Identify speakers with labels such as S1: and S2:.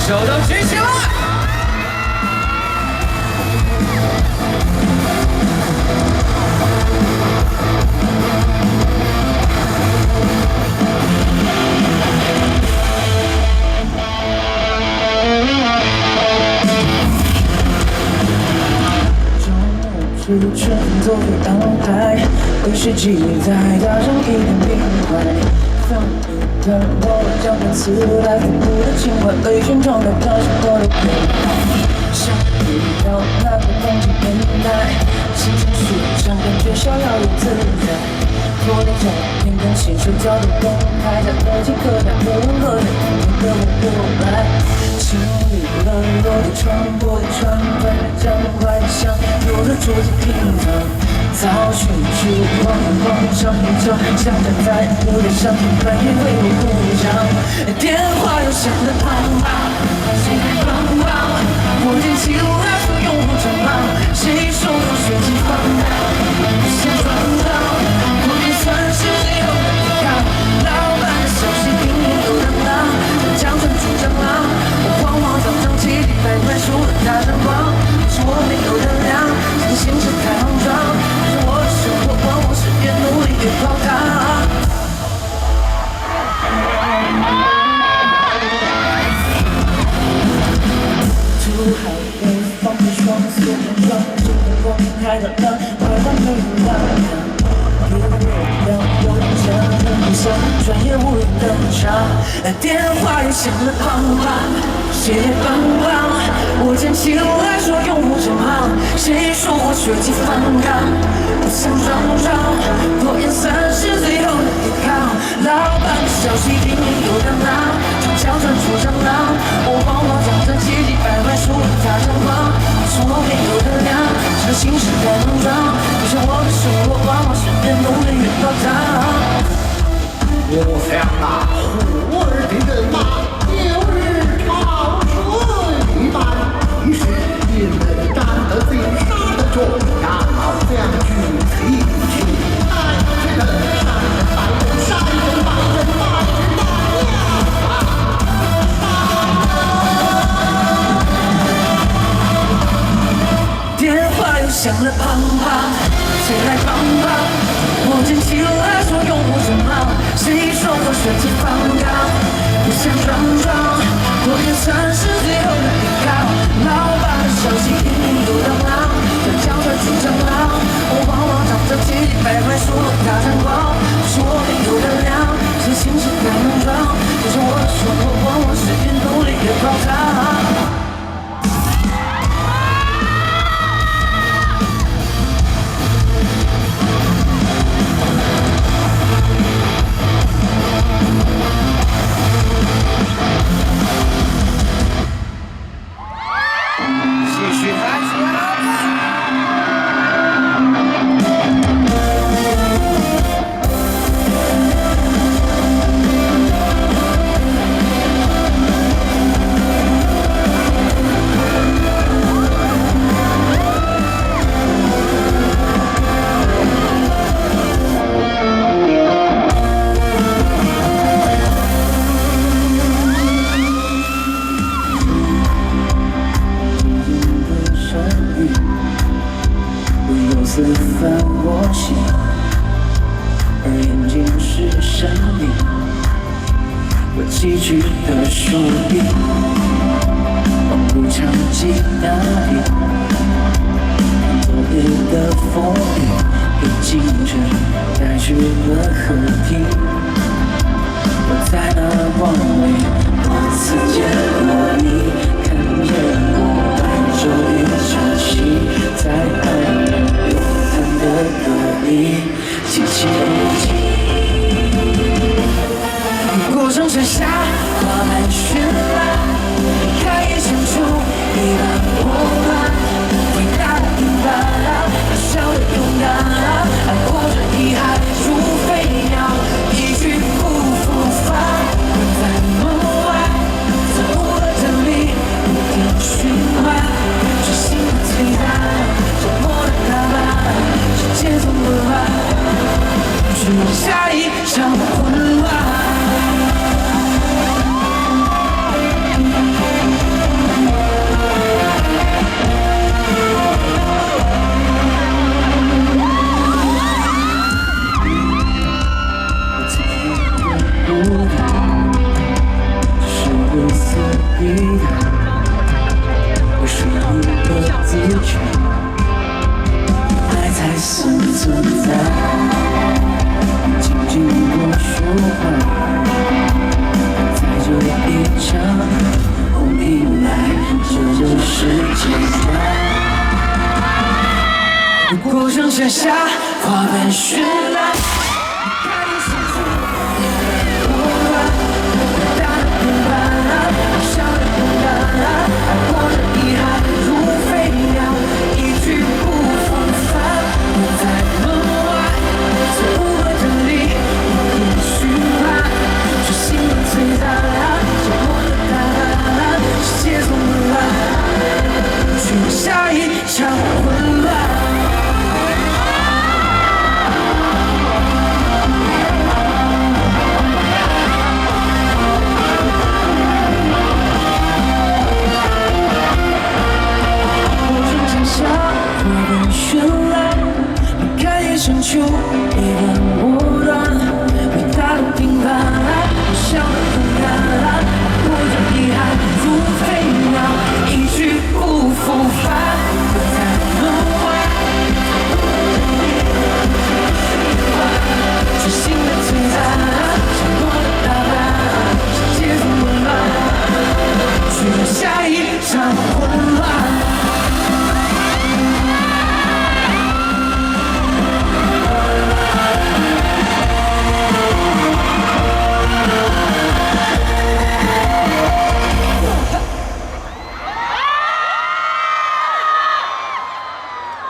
S1: 手都举起来！
S2: 全都被安排，威士忌再加上一点冰块，放一段我将歌词来复古的情怀，被宣传的表现我的变态，想回到那个黄金年代，心情舒畅，感觉逍遥又自在，玻璃窗边跟新手交的公开，在耳机刻在无论何人你的我过来。清理了落地窗，玻璃窗外将快响，有着桌子平躺，早寻出光上一张，想站在舞台上，半夜为我鼓掌，电话又响得砰砰，谁在砰砰？我捡起来说永不阵亡，谁说我血气方刚？不想装装，我也算是最后的抵抗，老板的消息拼命又嚷嚷，江川出蟑螂。慌慌张张，气急败坏，输了大闪光。是我没有能量，是心事太慌张。是我的生活往往是越努力越泡汤。土海被放着双锁门窗，整个光开了亮，快把没人亮亮。有点有点像梦想，转眼无人登场，电话又响了砰砰，谁来帮忙？我捡起来说永无止航，谁说我血气方刚？不想装装，拖延30最后的抵抗，老板的消息拼命又嚷嚷，江川出蟑螂，我慌慌张张，气急败坏，输了大张狂，是我没有能量，是心事太莽撞，就像我的生活往往是越努力越泡汤。
S3: 我想那虎儿的人马，有日潮水漫，一时因为站得最杀得重，刚好将军提起，爱是人山人百人，百人大
S2: 娘。电话又响了砰砰，谁来帮忙？我捡起来说永无止航，谁说我血气方刚？不想装装，拖延30最后的抵抗，老板的消息拼命又嚷嚷，江川出蟑螂，我慌慌张张，气急败坏，输了大闪光，是我没有能量，是心事太莽撞，就像我的生活往往是越努力越泡汤。四番我心，而眼睛是生命。我崎岖的手臂，望不长击那里。昨日的风雨被清晨带去了河堤。我在那光里多次见过你，看见我白昼与潮汐，在爱人流淌的歌里轻轻地过程之下，花满绚烂，开眼相处，一览波澜，伟大的一半，渺小的勇敢，爱过这遗憾如飞鸟。换，在这一场红迎来这个世界上，过上山下，花瓣绚烂。